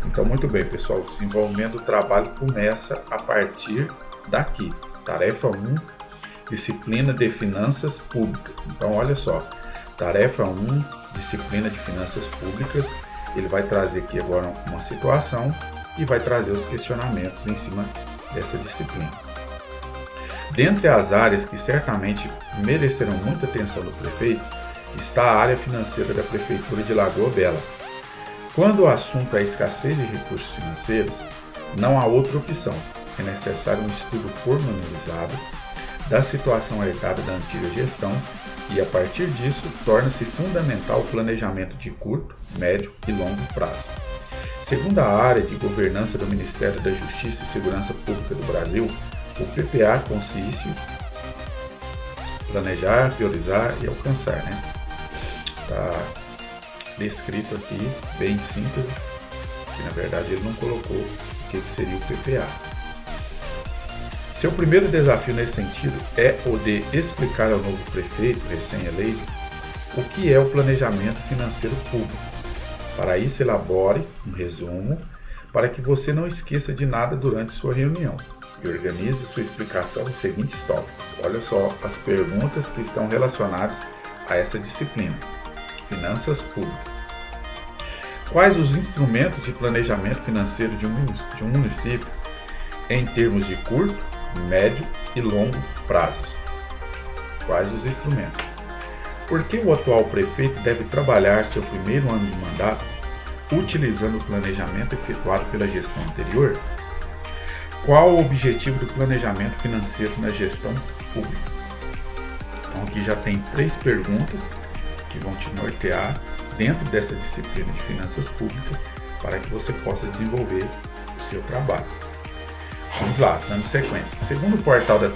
Então, muito bem, pessoal, o desenvolvimento do trabalho começa a partir daqui. Tarefa 1, disciplina de finanças públicas. Então, olha só, tarefa 1, disciplina de finanças públicas, ele vai trazer aqui agora uma situação e vai trazer os questionamentos em cima dessa disciplina. Dentre as áreas que certamente merecerão muita atenção do prefeito, está a área financeira da Prefeitura de Lagoa Bela. Quando o assunto é a escassez de recursos financeiros, não há outra opção. É necessário um estudo pormenorizado da situação herdada da antiga gestão e, a partir disso, torna-se fundamental o planejamento de curto, médio e longo prazo. Segundo a área de governança do Ministério da Justiça e Segurança Pública do Brasil, o PPA consiste em planejar, priorizar e alcançar, Está descrito aqui, bem síntese, que na verdade ele não colocou o que seria o PPA. Seu primeiro desafio nesse sentido é o de explicar ao novo prefeito recém-eleito o que é o planejamento financeiro público. Para isso, elabore um resumo para que você não esqueça de nada durante sua reunião e organize sua explicação nos seguintes tópicos. Olha só as perguntas que estão relacionadas a essa disciplina. Finanças públicas. Quais os instrumentos de planejamento financeiro de um município em termos de curto, médio e longo prazos? Quais os instrumentos? Por que o atual prefeito deve trabalhar seu primeiro ano de mandato utilizando o planejamento efetuado pela gestão anterior? Qual o objetivo do planejamento financeiro na gestão pública? Então aqui já tem 3 perguntas que vão te nortear dentro dessa disciplina de finanças públicas para que você possa desenvolver o seu trabalho. Vamos lá, dando sequência. Segundo o portal da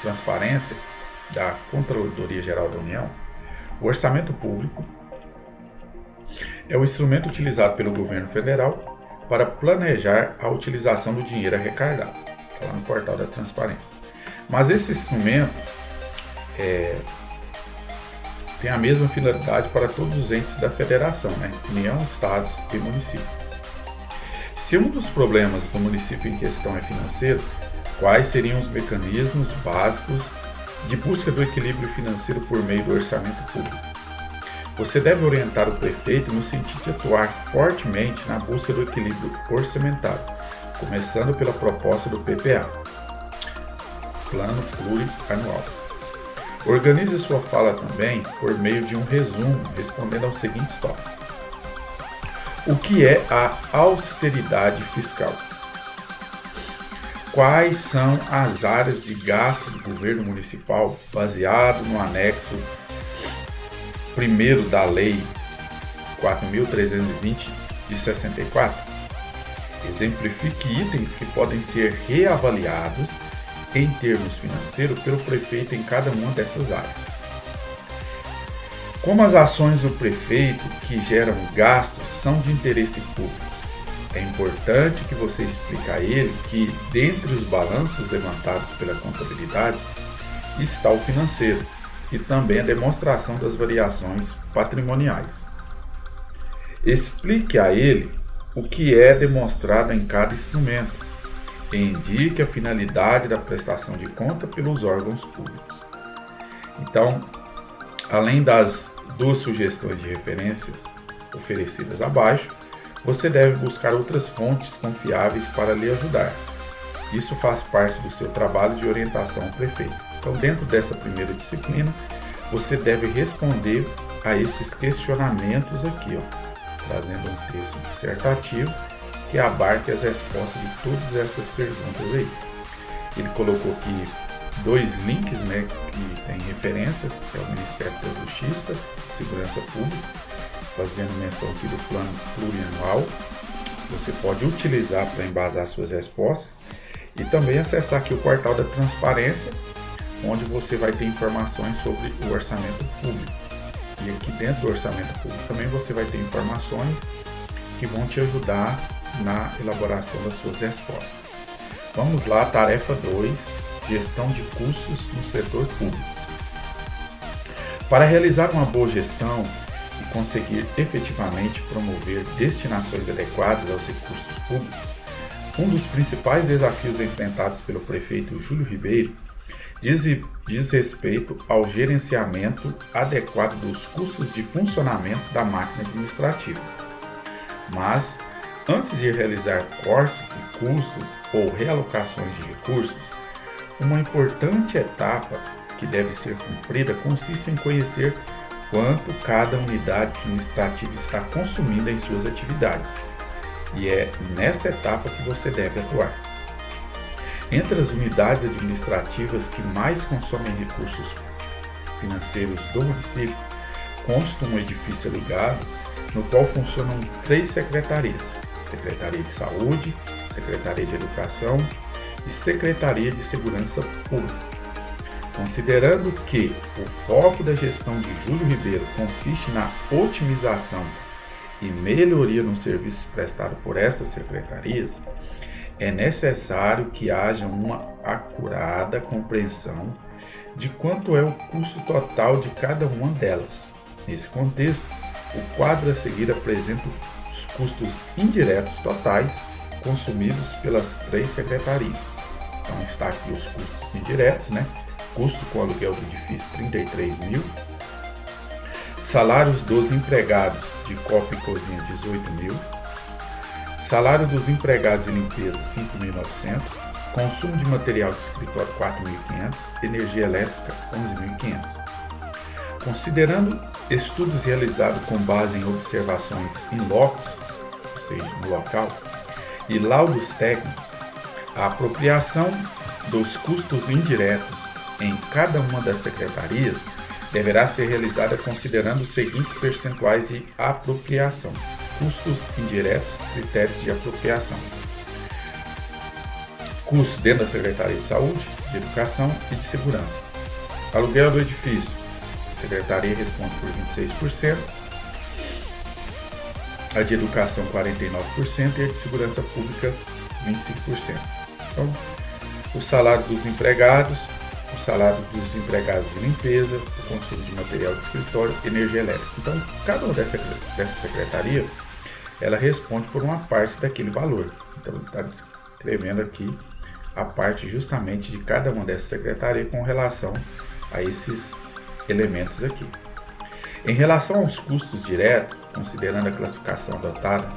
Transparência da Controladoria Geral da União, o orçamento público é o instrumento utilizado pelo governo federal para planejar a utilização do dinheiro arrecadado. Está lá no portal da Transparência. Mas esse instrumento tem a mesma finalidade para todos os entes da federação, União, estados e municípios. Se um dos problemas do município em questão é financeiro, quais seriam os mecanismos básicos de busca do equilíbrio financeiro por meio do orçamento público? Você deve orientar o prefeito no sentido de atuar fortemente na busca do equilíbrio orçamentário, começando pela proposta do PPA, Plano Plurianual. Organize sua fala também por meio de um resumo, respondendo aos seguintes tópicos. O que é a austeridade fiscal? Quais são as áreas de gasto do governo municipal baseado no anexo 1º da Lei 4.320 de 64? Exemplifique itens que podem ser reavaliados em termos financeiros pelo prefeito em cada uma dessas áreas. Como as ações do prefeito que geram gastos são de interesse público, é importante que você explique a ele que, dentre os balanços levantados pela contabilidade, está o financeiro e também a demonstração das variações patrimoniais. Explique a ele o que é demonstrado em cada instrumento e indique a finalidade da prestação de conta pelos órgãos públicos. Então, além das 2 sugestões de referências oferecidas abaixo, você deve buscar outras fontes confiáveis para lhe ajudar. Isso faz parte do seu trabalho de orientação ao prefeito. Então, dentro dessa primeira disciplina, você deve responder a esses questionamentos aqui, trazendo um texto dissertativo que abarque as respostas de todas essas perguntas aí. Ele colocou aqui 2 links, que tem referências, que é o Ministério da Justiça e Segurança Pública, fazendo menção aqui do Plano Plurianual. Você pode utilizar para embasar suas respostas e também acessar aqui o portal da Transparência, onde você vai ter informações sobre o orçamento público. E aqui dentro do orçamento público também você vai ter informações que vão te ajudar na elaboração das suas respostas. Vamos lá, tarefa 2, gestão de custos no setor público. Para realizar uma boa gestão e conseguir efetivamente promover destinações adequadas aos recursos públicos, um dos principais desafios enfrentados pelo prefeito Júlio Ribeiro diz respeito ao gerenciamento adequado dos custos de funcionamento da máquina administrativa. Mas, antes de realizar cortes de custos ou realocações de recursos, uma importante etapa que deve ser cumprida consiste em conhecer quanto cada unidade administrativa está consumindo em suas atividades. E é nessa etapa que você deve atuar. Entre as unidades administrativas que mais consomem recursos financeiros do município, consta um edifício alugado no qual funcionam 3 secretarias: Secretaria de Saúde, Secretaria de Educação e Secretaria de Segurança Pública. Considerando que o foco da gestão de Júlio Ribeiro consiste na otimização e melhoria nos serviços prestados por essas secretarias, é necessário que haja uma acurada compreensão de quanto é o custo total de cada uma delas. Nesse contexto, o quadro a seguir apresenta os custos indiretos totais consumidos pelas 3 secretarias. Então está aqui os custos indiretos, Custo com aluguel do edifício, 33 mil. Salários dos empregados de copa e cozinha, 18 mil. Salário dos empregados de limpeza, 5.900. Consumo de material de escritório, 4.500. Energia elétrica, 11.500. Considerando estudos realizados com base em observações in loco, ou seja, no local, e laudos técnicos, a apropriação dos custos indiretos em cada uma das secretarias deverá ser realizada considerando os seguintes percentuais de apropriação. Custos indiretos, critérios de apropriação. Custos dentro da Secretaria de Saúde, de Educação e de Segurança. Aluguel do edifício. A Secretaria responde por 26%, a de Educação 49% e a de Segurança Pública 25%. Então, o salário dos empregados, o salário dos empregados de limpeza, o consumo de material de escritório, energia elétrica. Então, cada uma dessa secretaria, ela responde por uma parte daquele valor. Então, ele está descrevendo aqui a parte justamente de cada uma dessas secretarias com relação a esses elementos aqui. Em relação aos custos diretos, considerando a classificação adotada,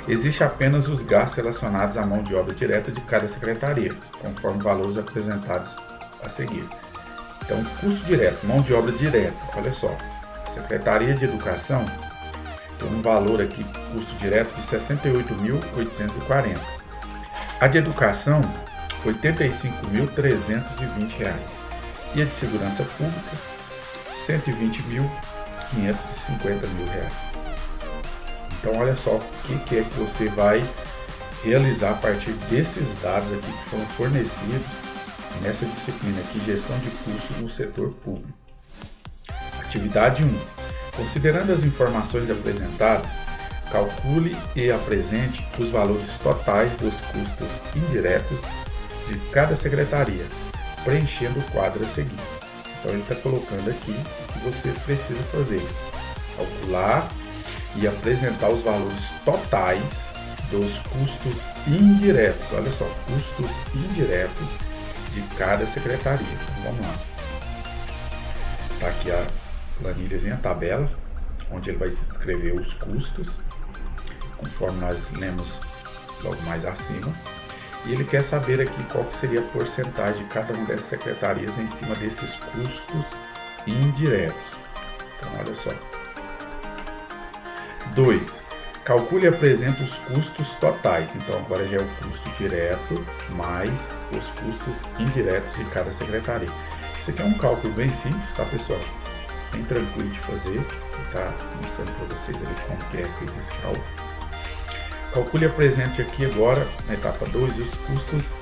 existe apenas os gastos relacionados à mão de obra direta de cada secretaria, conforme valores apresentados a seguir. Então, custo direto, mão de obra direta, olha só, a Secretaria de Educação tem um valor aqui, custo direto de R$ 68.840. A de Educação, R$ 85.320. E a de Segurança Pública, R$ 120.550. Então, olha só o que é que você vai realizar a partir desses dados aqui que foram fornecidos nessa disciplina aqui, gestão de custos no setor público. Atividade 1. Considerando as informações apresentadas, calcule e apresente os valores totais dos custos indiretos de cada secretaria, preenchendo o quadro a seguir. Então ele está colocando aqui o que você precisa fazer: calcular e apresentar os valores totais dos custos indiretos. Olha só, custos indiretos de cada secretaria. Então, vamos lá. Está aqui a planilhazinha, a tabela, onde ele vai escrever os custos, conforme nós lemos logo mais acima. E ele quer saber aqui qual que seria a porcentagem de cada uma dessas secretarias em cima desses custos indiretos. Então, olha só. 2. Calcule e apresente os custos totais. Então, agora já é o custo direto mais os custos indiretos de cada secretaria. Isso aqui é um cálculo bem simples, tá, pessoal? Bem tranquilo de fazer. Vou estar mostrando para vocês ali como que é feito esse cálculo. Calcule e apresente aqui agora, na etapa 2, os custos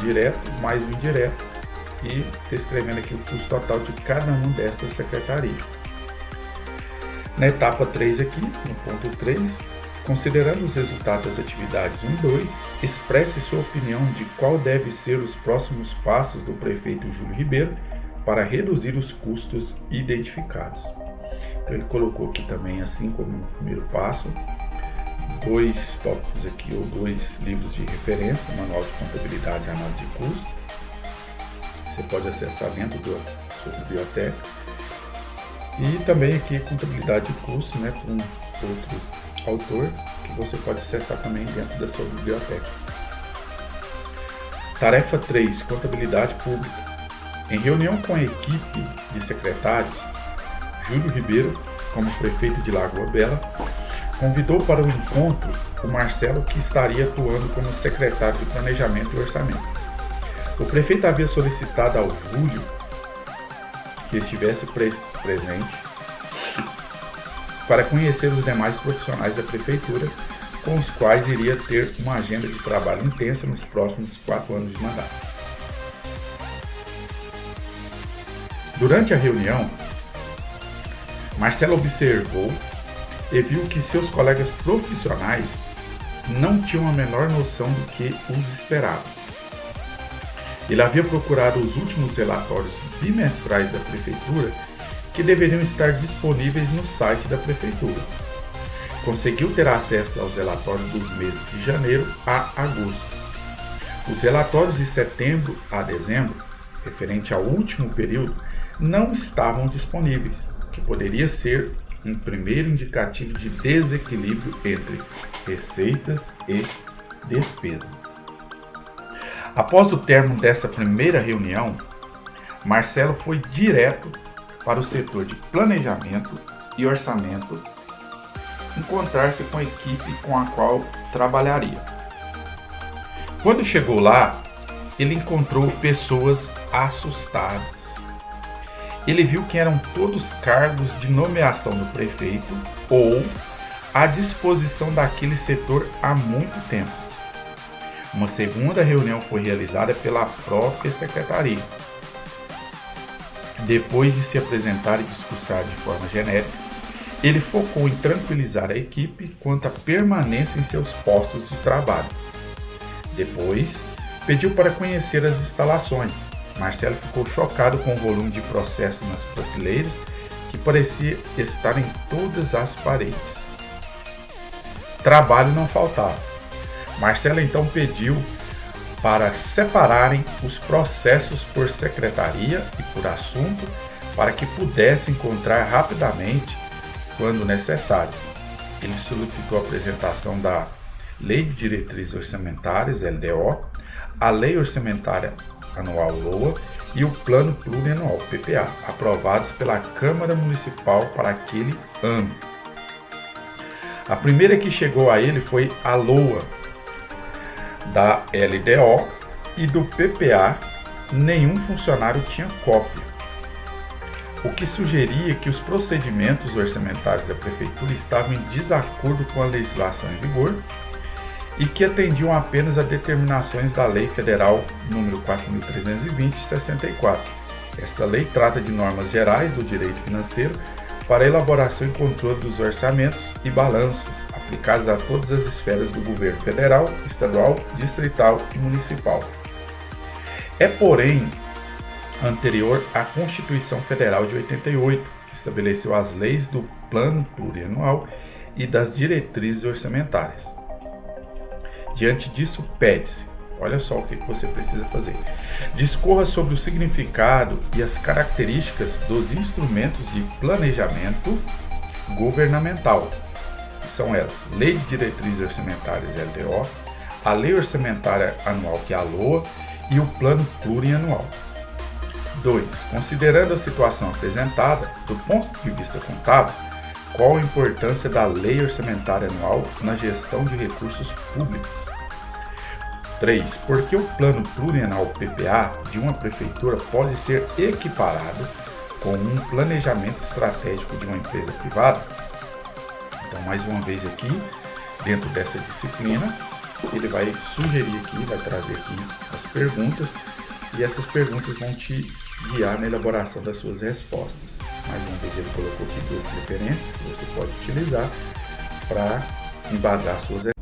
diretos mais o indireto e descrevendo aqui o custo total de cada uma dessas secretarias. Na etapa 3 aqui, no ponto 3, considerando os resultados das atividades 1 e 2, expresse sua opinião de qual deve ser os próximos passos do prefeito Júlio Ribeiro para reduzir os custos identificados. Então ele colocou aqui também, assim como no primeiro passo, 2 tópicos aqui, ou 2 livros de referência, Manual de Contabilidade e Análise de Custo. Você pode acessar dentro da sua biblioteca. E também aqui Contabilidade de Custos, né, com outro autor, que você pode acessar também dentro da sua biblioteca. Tarefa 3, Contabilidade Pública. Em reunião com a equipe de secretários, Júlio Ribeiro, como prefeito de Lagoa Bela, convidou para o encontro o Marcelo, que estaria atuando como secretário de Planejamento e Orçamento. O prefeito havia solicitado ao Júlio que estivesse presente para conhecer os demais profissionais da prefeitura, com os quais iria ter uma agenda de trabalho intensa nos próximos 4 anos de mandato. Durante a reunião, Marcelo observou e viu que seus colegas profissionais não tinham a menor noção do que os esperava. Ele havia procurado os últimos relatórios bimestrais da prefeitura, que deveriam estar disponíveis no site da prefeitura. Conseguiu ter acesso aos relatórios dos meses de janeiro a agosto. Os relatórios de setembro a dezembro, referente ao último período, não estavam disponíveis, o que poderia ser um primeiro indicativo de desequilíbrio entre receitas e despesas. Após o término dessa primeira reunião, Marcelo foi direto para o setor de planejamento e orçamento encontrar-se com a equipe com a qual trabalharia. Quando chegou lá, ele encontrou pessoas assustadas. Ele viu que eram todos cargos de nomeação do prefeito ou à disposição daquele setor há muito tempo. Uma segunda reunião foi realizada pela própria secretaria. Depois de se apresentar e discursar de forma genérica, ele focou em tranquilizar a equipe quanto à permanência em seus postos de trabalho. Depois, pediu para conhecer as instalações. Marcelo ficou chocado com o volume de processos nas prateleiras, que parecia estar em todas as paredes. Trabalho não faltava. Marcelo então pediu para separarem os processos por secretaria e por assunto, para que pudesse encontrar rapidamente quando necessário. Ele solicitou a apresentação da Lei de Diretrizes Orçamentárias, LDO, a Lei Orçamentária Anual, LOA, e o Plano Plurianual, PPA, aprovados pela Câmara Municipal para aquele ano. A primeira que chegou a ele foi a LOA. Da LDO e do PPA, nenhum funcionário tinha cópia, o que sugeria que os procedimentos orçamentários da prefeitura estavam em desacordo com a legislação em vigor e que atendiam apenas a determinações da Lei Federal nº 4.320/64. Esta lei trata de normas gerais do direito financeiro para a elaboração e controle dos orçamentos e balanços aplicados a todas as esferas do governo federal, estadual, distrital e municipal. É, porém, anterior à Constituição Federal de 88, que estabeleceu as leis do Plano Plurianual e das diretrizes orçamentárias. Diante disso, pede-se, olha só o que você precisa fazer: discorra sobre o significado e as características dos instrumentos de planejamento governamental, que são elas: Lei de Diretrizes Orçamentárias, LDO, a Lei Orçamentária Anual, que é a LOA, e o Plano Plurianual. 2. Considerando a situação apresentada, do ponto de vista contábil, qual a importância da Lei Orçamentária Anual na gestão de recursos públicos? 3. Por que o Plano Plurianual PPA de uma prefeitura pode ser equiparado com um planejamento estratégico de uma empresa privada? Então, mais uma vez aqui, dentro dessa disciplina, ele vai sugerir aqui, vai trazer aqui as perguntas, e essas perguntas vão te guiar na elaboração das suas respostas. Mais uma vez, ele colocou aqui 2 referências que você pode utilizar para embasar suas respostas.